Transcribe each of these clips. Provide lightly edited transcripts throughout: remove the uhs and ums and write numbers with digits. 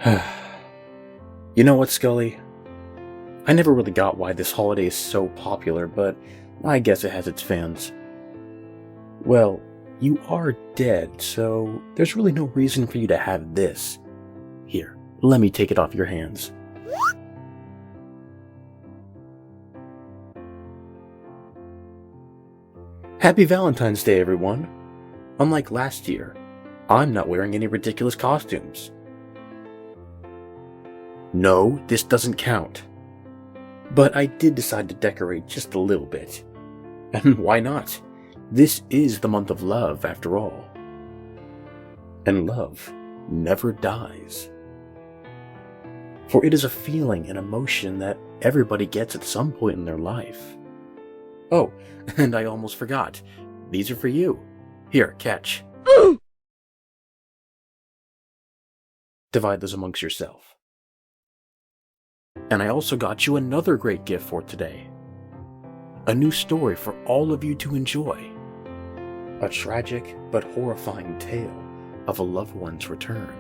You know what, Scully? I never really got why this holiday is so popular, but I guess it has its fans. Well, you are dead, so there's really no reason for you to have this. Here, let me take it off your hands. Happy Valentine's Day, everyone. Unlike last year, I'm not wearing any ridiculous costumes. No, this doesn't count. But I did decide to decorate just a little bit. And why not? This is the month of love, after all. And love never dies. For it is a feeling and emotion that everybody gets at some point in their life. Oh, and I almost forgot. These are for you. Here, catch. Divide those amongst yourself. And I also got you another great gift for today. A new story for all of you to enjoy. A tragic but horrifying tale of a loved one's return.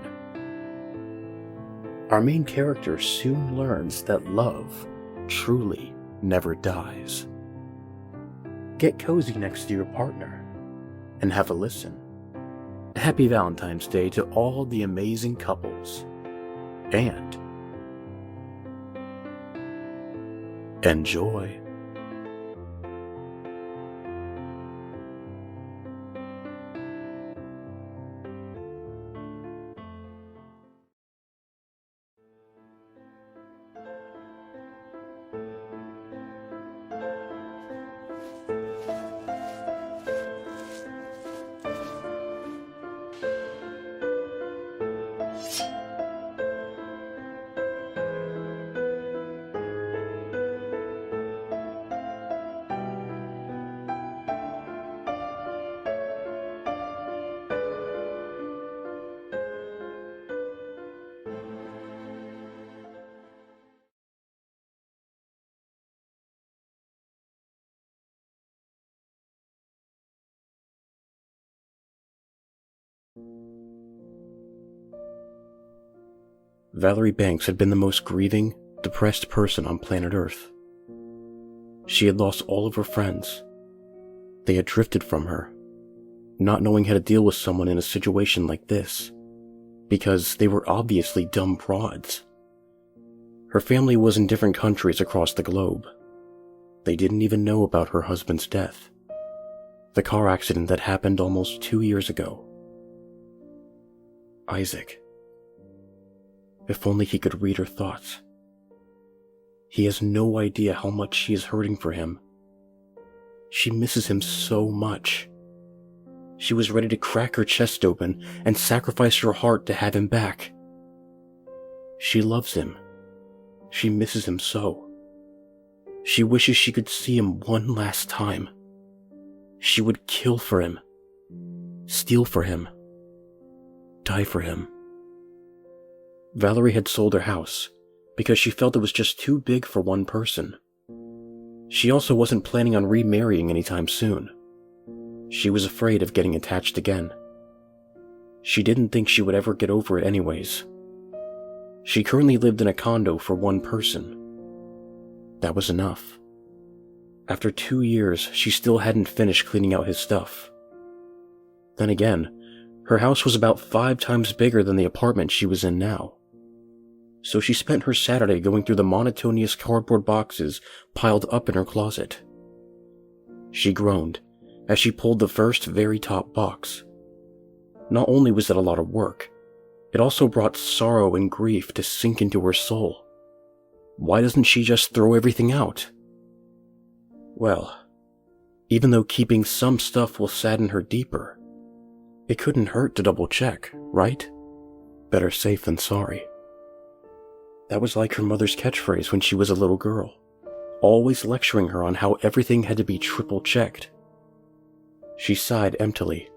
Our main character soon learns that love truly never dies. Get cozy next to your partner and have a listen. Happy Valentine's Day to all the amazing couples. And enjoy. Valerie Banks had been the most grieving, depressed person on planet Earth. She had lost all of her friends. They had drifted from her, not knowing how to deal with someone in a situation like this, because they were obviously dumb broads. Her family was in different countries across the globe. They didn't even know about her husband's death, the car accident that happened almost 2 years ago. Isaac. If only he could read her thoughts. He has no idea how much she is hurting for him. She misses him so much. She was ready to crack her chest open and sacrifice her heart to have him back. She loves him. She misses him so. She wishes she could see him one last time. She would kill for him, steal for him, die for him. Valerie had sold her house because she felt it was just too big for one person. She also wasn't planning on remarrying anytime soon. She was afraid of getting attached again. She didn't think she would ever get over it anyways. She currently lived in a condo for one person. That was enough. After 2 years, she still hadn't finished cleaning out his stuff. Then again, her house was about 5 times bigger than the apartment she was in now. So she spent her Saturday going through the monotonous cardboard boxes piled up in her closet. She groaned as she pulled the first very top box. Not only was it a lot of work, it also brought sorrow and grief to sink into her soul. Why doesn't she just throw everything out? Well, even though keeping some stuff will sadden her deeper, it couldn't hurt to double check, right? Better safe than sorry. That was like her mother's catchphrase when she was a little girl, always lecturing her on how everything had to be triple checked. She sighed emptily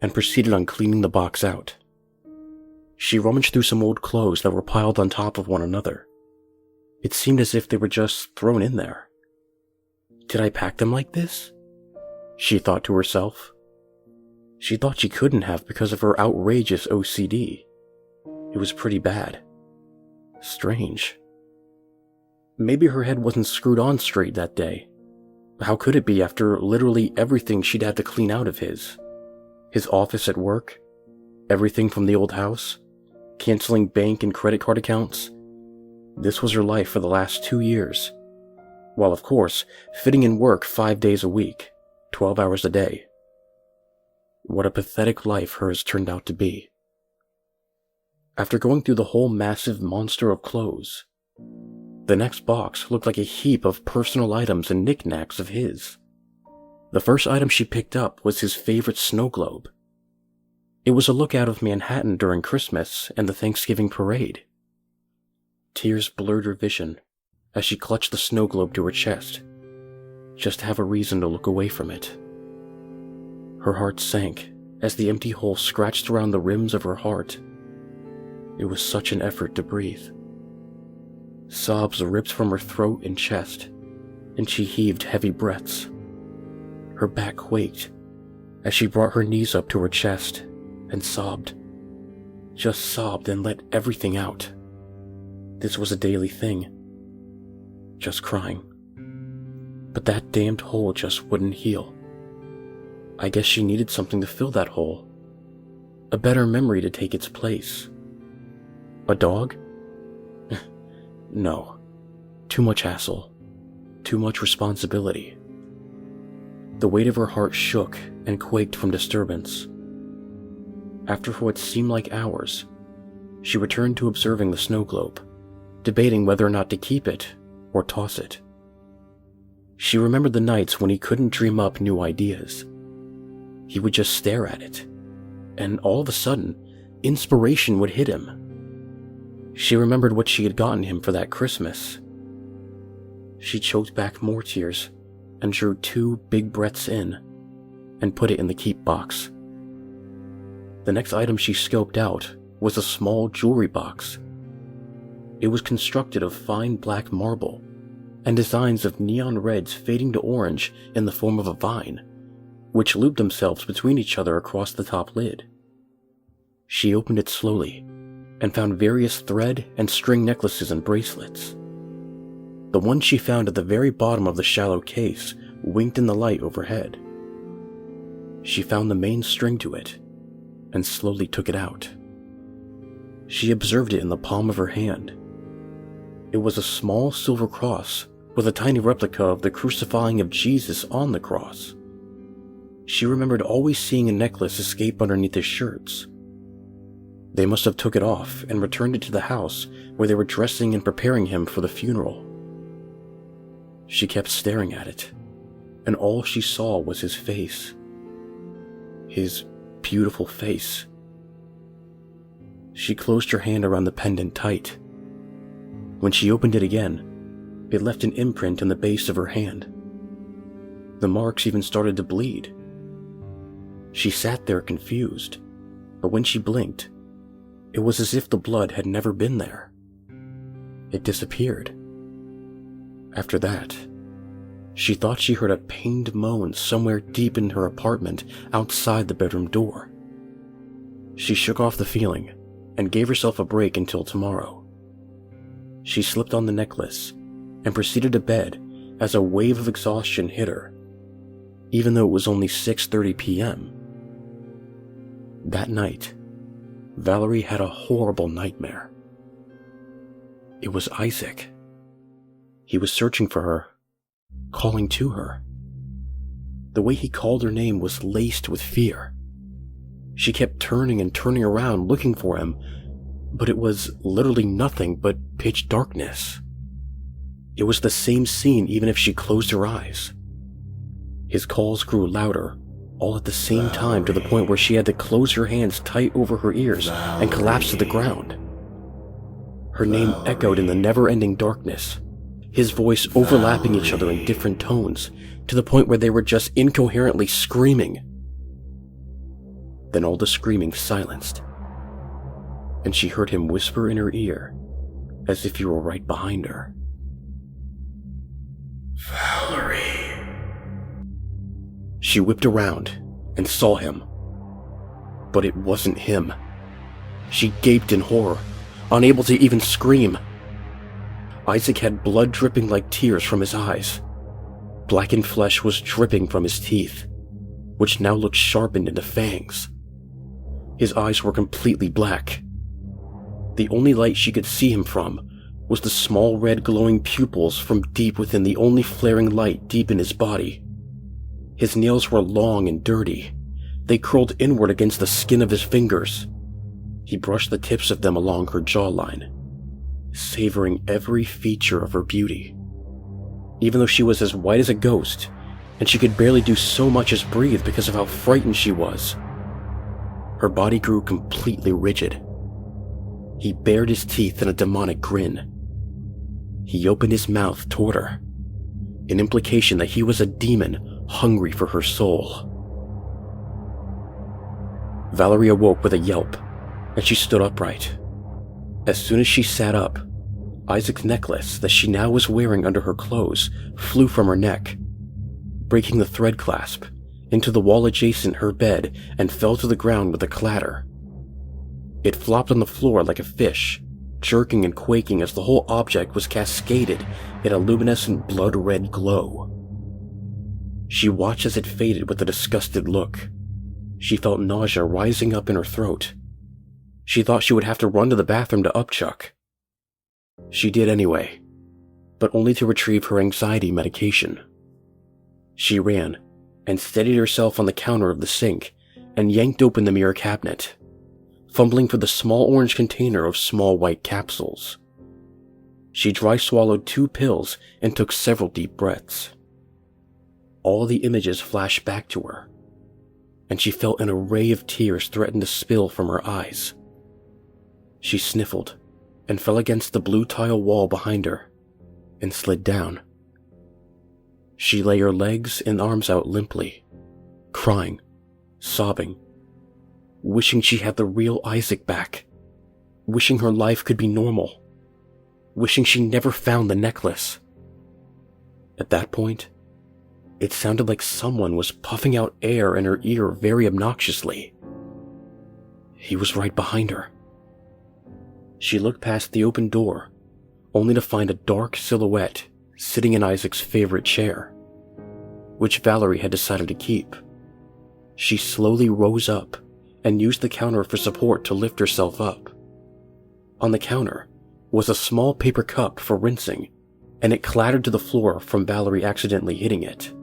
and proceeded on cleaning the box out. She rummaged through some old clothes that were piled on top of one another. It seemed as if they were just thrown in there. Did I pack them like this? She thought to herself. She thought she couldn't have because of her outrageous OCD. It was pretty bad. Strange. Maybe her head wasn't screwed on straight that day. How could it be after literally everything she'd had to clean out of his? His office at work, everything from the old house, canceling bank and credit card accounts. This was her life for the last 2 years. While of course, fitting in work 5 days a week, 12 hours a day. What a pathetic life hers turned out to be. After going through the whole massive monster of clothes, the next box looked like a heap of personal items and knickknacks of his. The first item she picked up was his favorite snow globe. It was a lookout of Manhattan during Christmas and the Thanksgiving parade. Tears blurred her vision as she clutched the snow globe to her chest, just to have a reason to look away from it. Her heart sank as the empty hole scratched around the rims of her heart. It was such an effort to breathe. Sobs ripped from her throat and chest, and she heaved heavy breaths. Her back quaked as she brought her knees up to her chest and sobbed. Just sobbed and let everything out. This was a daily thing. Just crying. But that damned hole just wouldn't heal. I guess she needed something to fill that hole. A better memory to take its place. A dog? No. Too much hassle. Too much responsibility. The weight of her heart shook and quaked from disturbance. After what seemed like hours, she returned to observing the snow globe, debating whether or not to keep it or toss it. She remembered the nights when he couldn't dream up new ideas. He would just stare at it, and all of a sudden, inspiration would hit him. She remembered what she had gotten him for that Christmas. She choked back more tears and drew 2 big breaths in and put it in the keep box. The next item she scoped out was a small jewelry box. It was constructed of fine black marble and designs of neon reds fading to orange in the form of a vine, which looped themselves between each other across the top lid. She opened it slowly and found various thread and string necklaces and bracelets. The one she found at the very bottom of the shallow case winked in the light overhead. She found the main string to it and slowly took it out. She observed it in the palm of her hand. It was a small silver cross with a tiny replica of the crucifying of Jesus on the cross. She remembered always seeing a necklace escape underneath his shirts. They must have took it off and returned it to the house where they were dressing and preparing him for the funeral. She kept staring at it, and all she saw was his face. His beautiful face. She closed her hand around the pendant tight. When she opened it again, it left an imprint in the base of her hand. The marks even started to bleed. She sat there confused, but when she blinked, it was as if the blood had never been there. It disappeared. After that, she thought she heard a pained moan somewhere deep in her apartment outside the bedroom door. She shook off the feeling and gave herself a break until tomorrow. She slipped on the necklace and proceeded to bed as a wave of exhaustion hit her, even though it was only 6:30 p.m. That night, Valerie had a horrible nightmare. It was Isaac. He was searching for her, calling to her. The way he called her name was laced with fear. She kept turning and turning around looking for him, but it was literally nothing but pitch darkness. It was the same scene even if she closed her eyes. His calls grew louder, all at the same time, to the point where she had to close her hands tight over her ears and collapse to the ground. Her name echoed in the never-ending darkness, his voice overlapping each other in different tones, to the point where they were just incoherently screaming. Then all the screaming silenced, and she heard him whisper in her ear, as if he were right behind her. "Valerie." She whipped around and saw him. But it wasn't him. She gaped in horror unable to even scream. Isaac had blood dripping like tears from his eyes. Blackened flesh was dripping from his teeth, which now looked sharpened into fangs. His eyes were completely black. The only light she could see him from was the small red glowing pupils from deep within the only flaring light deep in his body. His nails were long and dirty. They curled inward against the skin of his fingers. He brushed the tips of them along her jawline, savoring every feature of her beauty. Even though she was as white as a ghost, and she could barely do so much as breathe because of how frightened she was, her body grew completely rigid. He bared his teeth in a demonic grin. He opened his mouth toward her, an implication that he was a demon hungry for her soul. Valerie awoke with a yelp, and she stood upright. As soon as she sat up, Isaac's necklace that she now was wearing under her clothes flew from her neck, breaking the thread clasp into the wall adjacent her bed and fell to the ground with a clatter. It flopped on the floor like a fish, jerking and quaking as the whole object was cascaded in a luminescent blood-red glow. She watched as it faded with a disgusted look. She felt nausea rising up in her throat. She thought she would have to run to the bathroom to upchuck. She did anyway, but only to retrieve her anxiety medication. She ran and steadied herself on the counter of the sink and yanked open the mirror cabinet, fumbling for the small orange container of small white capsules. She dry swallowed 2 pills and took several deep breaths. All the images flashed back to her, and she felt an array of tears threaten to spill from her eyes. She sniffled and fell against the blue tile wall behind her and slid down. She lay her legs and arms out limply, crying, sobbing, wishing she had the real Isaac back, wishing her life could be normal, wishing she never found the necklace. At that point, it sounded like someone was puffing out air in her ear very obnoxiously. He was right behind her. She looked past the open door, only to find a dark silhouette sitting in Isaac's favorite chair, which Valerie had decided to keep. She slowly rose up and used the counter for support to lift herself up. On the counter was a small paper cup for rinsing, and it clattered to the floor from Valerie accidentally hitting it,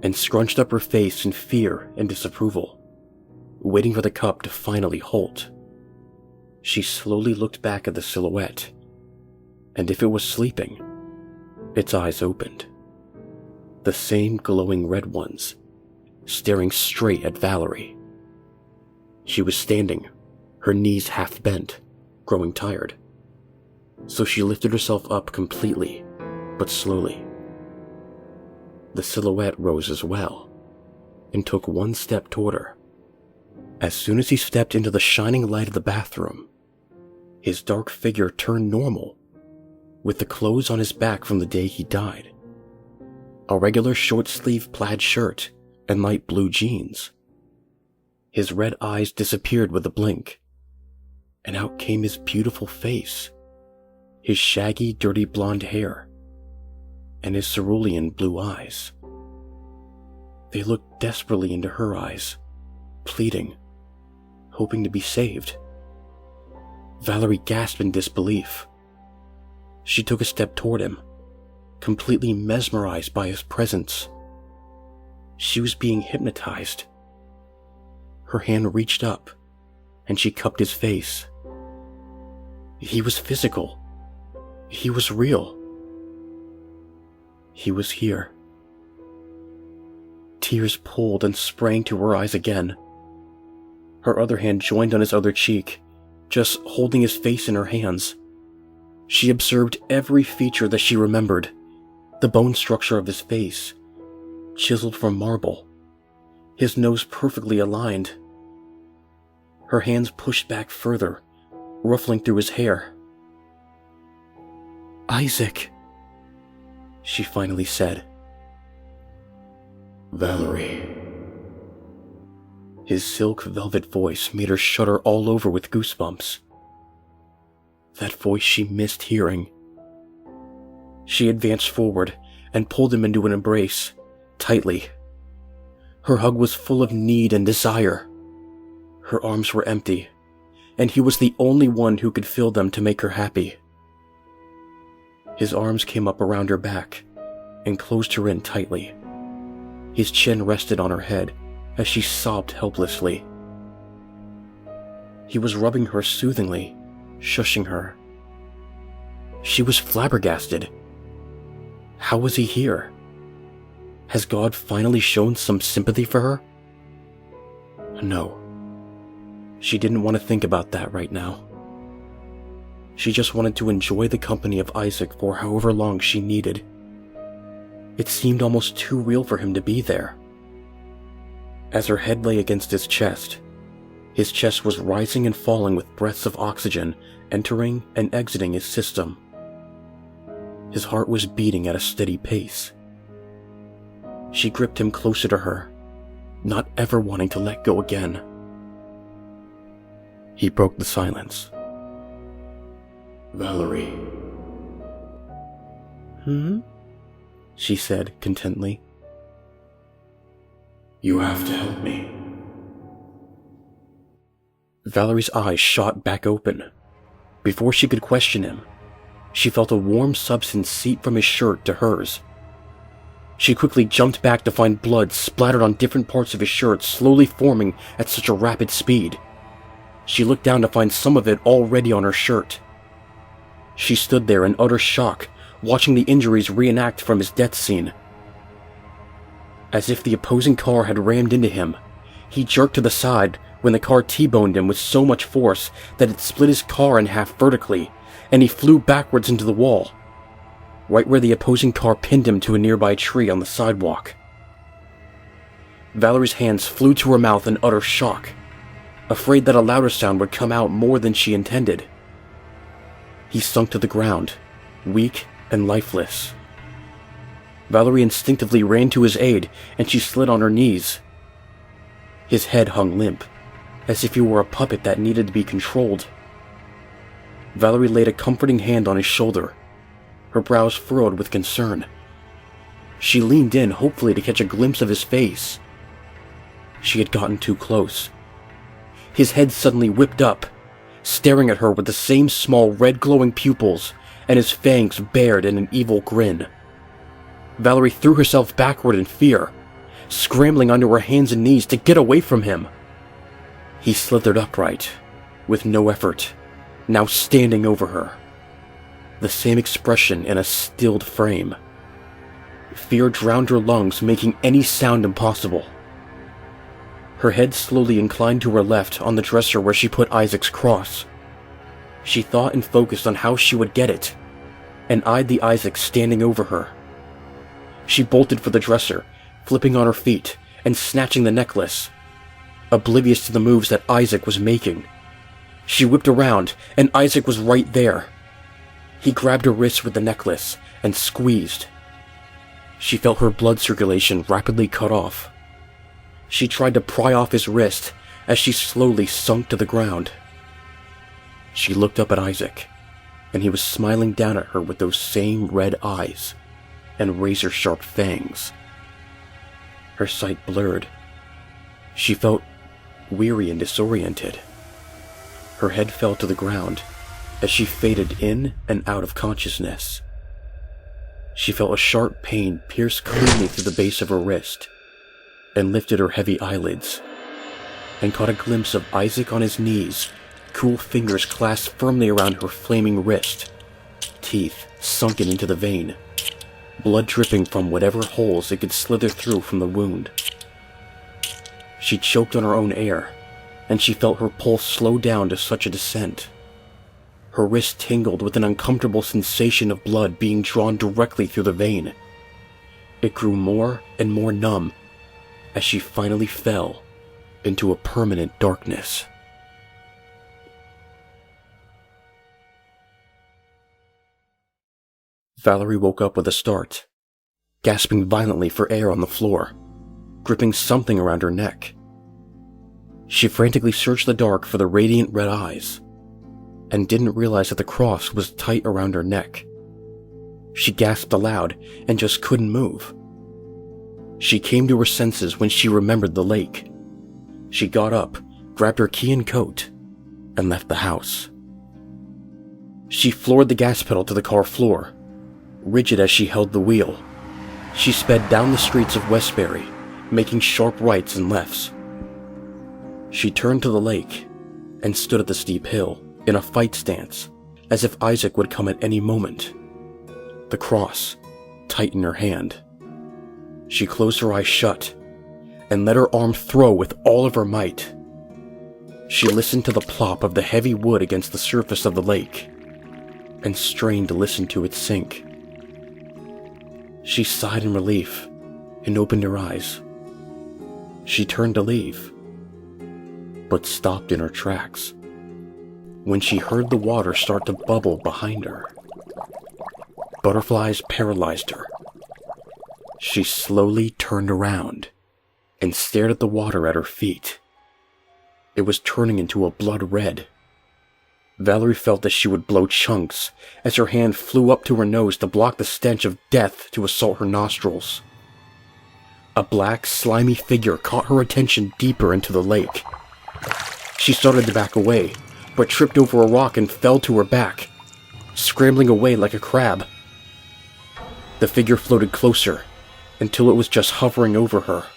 and scrunched up her face in fear and disapproval, waiting for the cup to finally halt. She slowly looked back at the silhouette, and if it was sleeping, its eyes opened. The same glowing red ones, staring straight at Valerie. She was standing, her knees half bent, growing tired. So she lifted herself up completely, but slowly. The silhouette rose as well, and took 1 step toward her. As soon as he stepped into the shining light of the bathroom, his dark figure turned normal, with the clothes on his back from the day he died. A regular short-sleeved plaid shirt and light blue jeans. His red eyes disappeared with a blink, and out came his beautiful face, his shaggy, dirty blonde hair, and his cerulean blue eyes. They looked desperately into her eyes, pleading, hoping to be saved. Valerie gasped in disbelief. She took a step toward him, completely mesmerized by his presence. She was being hypnotized. Her hand reached up, and she cupped his face. He was physical. He was real. He was here. Tears pulled and sprang to her eyes again. Her other hand joined on his other cheek, just holding his face in her hands. She observed every feature that she remembered. The bone structure of his face, chiseled from marble. His nose perfectly aligned. Her hands pushed back further, ruffling through his hair. "Isaac," she finally said. "Valerie." His silk velvet voice made her shudder all over with goosebumps. That voice she missed hearing. She advanced forward and pulled him into an embrace, tightly. Her hug was full of need and desire. Her arms were empty, and he was the only one who could fill them to make her happy. His arms came up around her back and closed her in tightly. His chin rested on her head as she sobbed helplessly. He was rubbing her soothingly, shushing her. She was flabbergasted. How was he here? Has God finally shown some sympathy for her? No. She didn't want to think about that right now. She just wanted to enjoy the company of Isaac for however long she needed. It seemed almost too real for him to be there. As her head lay against his chest was rising and falling with breaths of oxygen entering and exiting his system. His heart was beating at a steady pace. She gripped him closer to her, not ever wanting to let go again. He broke the silence. "Valerie." She said contently. "You have to help me." Valerie's eyes shot back open. Before she could question him, she felt a warm substance seep from his shirt to hers. She quickly jumped back to find blood splattered on different parts of his shirt, slowly forming at such a rapid speed. She looked down to find some of it already on her shirt. She stood there in utter shock, watching the injuries reenact from his death scene. As if the opposing car had rammed into him, he jerked to the side when the car T-boned him with so much force that it split his car in half vertically, and he flew backwards into the wall, right where the opposing car pinned him to a nearby tree on the sidewalk. Valerie's hands flew to her mouth in utter shock, afraid that a louder sound would come out more than she intended. He sunk to the ground, weak and lifeless. Valerie instinctively ran to his aid, and she slid on her knees. His head hung limp, as if he were a puppet that needed to be controlled. Valerie laid a comforting hand on his shoulder, her brows furrowed with concern. She leaned in, hopefully to catch a glimpse of his face. She had gotten too close. His head suddenly whipped up, staring at her with the same small red glowing pupils, and his fangs bared in an evil grin. Valerie threw herself backward in fear, scrambling onto her hands and knees to get away from him. He slithered upright, with no effort, now standing over her. The same expression in a stilled frame. Fear drowned her lungs, making any sound impossible. Her head slowly inclined to her left on the dresser where she put Isaac's cross. She thought and focused on how she would get it, and eyed the Isaac standing over her. She bolted for the dresser, flipping on her feet and snatching the necklace, oblivious to the moves that Isaac was making. She whipped around, and Isaac was right there. He grabbed her wrist with the necklace and squeezed. She felt her blood circulation rapidly cut off. She tried to pry off his wrist as she slowly sunk to the ground. She looked up at Isaac, and he was smiling down at her with those same red eyes and razor-sharp fangs. Her sight blurred. She felt weary and disoriented. Her head fell to the ground as she faded in and out of consciousness. She felt a sharp pain pierce cleanly through the base of her wrist, and lifted her heavy eyelids, and caught a glimpse of Isaac on his knees, cool fingers clasped firmly around her flaming wrist, teeth sunken into the vein, blood dripping from whatever holes it could slither through from the wound. She choked on her own air, and she felt her pulse slow down to such a descent. Her wrist tingled with an uncomfortable sensation of blood being drawn directly through the vein. It grew more and more numb as she finally fell into a permanent darkness. Valerie woke up with a start, gasping violently for air on the floor, gripping something around her neck. She frantically searched the dark for the radiant red eyes. and didn't realize that the cross was tight around her neck. She gasped aloud and just couldn't move. She came to her senses when she remembered the lake. She got up, grabbed her key and coat, and left the house. She floored the gas pedal to the car floor, rigid as she held the wheel. She sped down the streets of Westbury, making sharp rights and lefts. She turned to the lake and stood at the steep hill in a fight stance, as if Isaac would come at any moment. The cross tight in her hand. She closed her eyes shut and let her arm throw with all of her might. She listened to the plop of the heavy wood against the surface of the lake and strained to listen to it sink. She sighed in relief and opened her eyes. She turned to leave, but stopped in her tracks when she heard the water start to bubble behind her. Butterflies paralyzed her. She slowly turned around and stared at the water at her feet. It was turning into a blood red. Valerie felt that she would blow chunks as her hand flew up to her nose to block the stench of death to assault her nostrils. A black, slimy figure caught her attention deeper into the lake. She started to back away, but tripped over a rock and fell to her back, scrambling away like a crab. The figure floated closer until it was just hovering over her.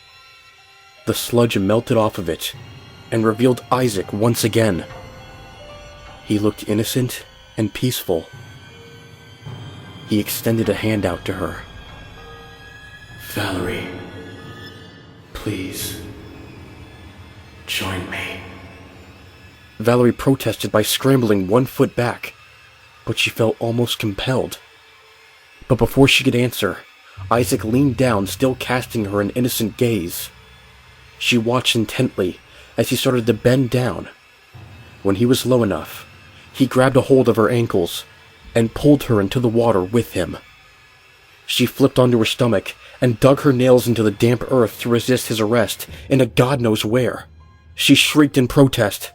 The sludge melted off of it and revealed Isaac once again. He looked innocent and peaceful. He extended a hand out to her. "Valerie, please, join me." Valerie protested by scrambling 1 foot back, but she felt almost compelled. But before she could answer, Isaac leaned down, still casting her an innocent gaze. She watched intently as he started to bend down. When he was low enough, he grabbed a hold of her ankles and pulled her into the water with him. She flipped onto her stomach and dug her nails into the damp earth to resist his arrest into God knows where. She shrieked in protest,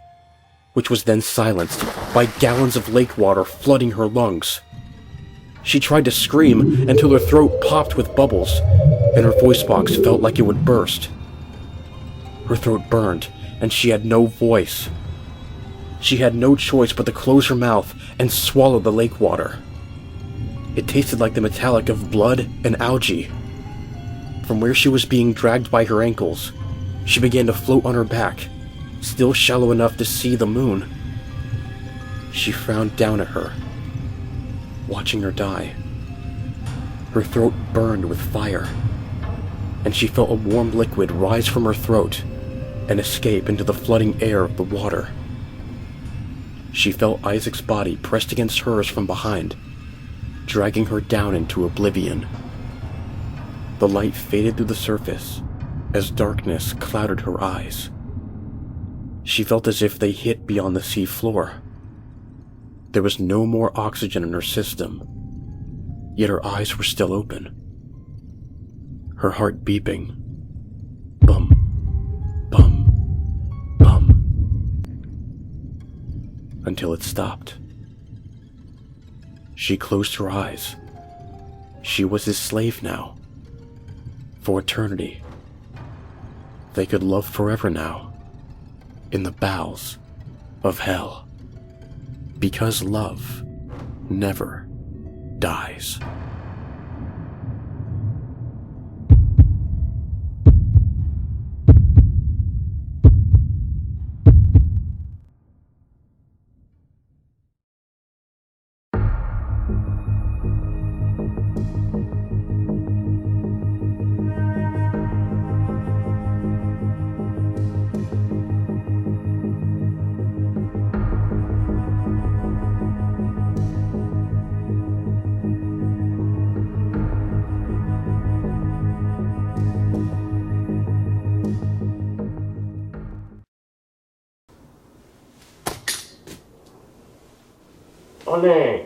which was then silenced by gallons of lake water flooding her lungs. She tried to scream until her throat popped with bubbles, and her voice box felt like it would burst. Her throat burned, and she had no voice. She had no choice but to close her mouth and swallow the lake water. It tasted like the metallic of blood and algae. From where she was being dragged by her ankles, she began to float on her back, still shallow enough to see the moon. She frowned down at her, watching her die. Her throat burned with fire, and she felt a warm liquid rise from her throat and escape into the flooding air of the water. She felt Isaac's body pressed against hers from behind, dragging her down into oblivion. The light faded through the surface as darkness clouded her eyes. She felt as if they hit beyond the sea floor. There was no more oxygen in her system, yet her eyes were still open. Her heart beeping. Bum, bum, bum. Until it stopped. She closed her eyes. She was his slave now. For eternity. They could love forever now. In the bowels of hell. Because love never dies. Honey,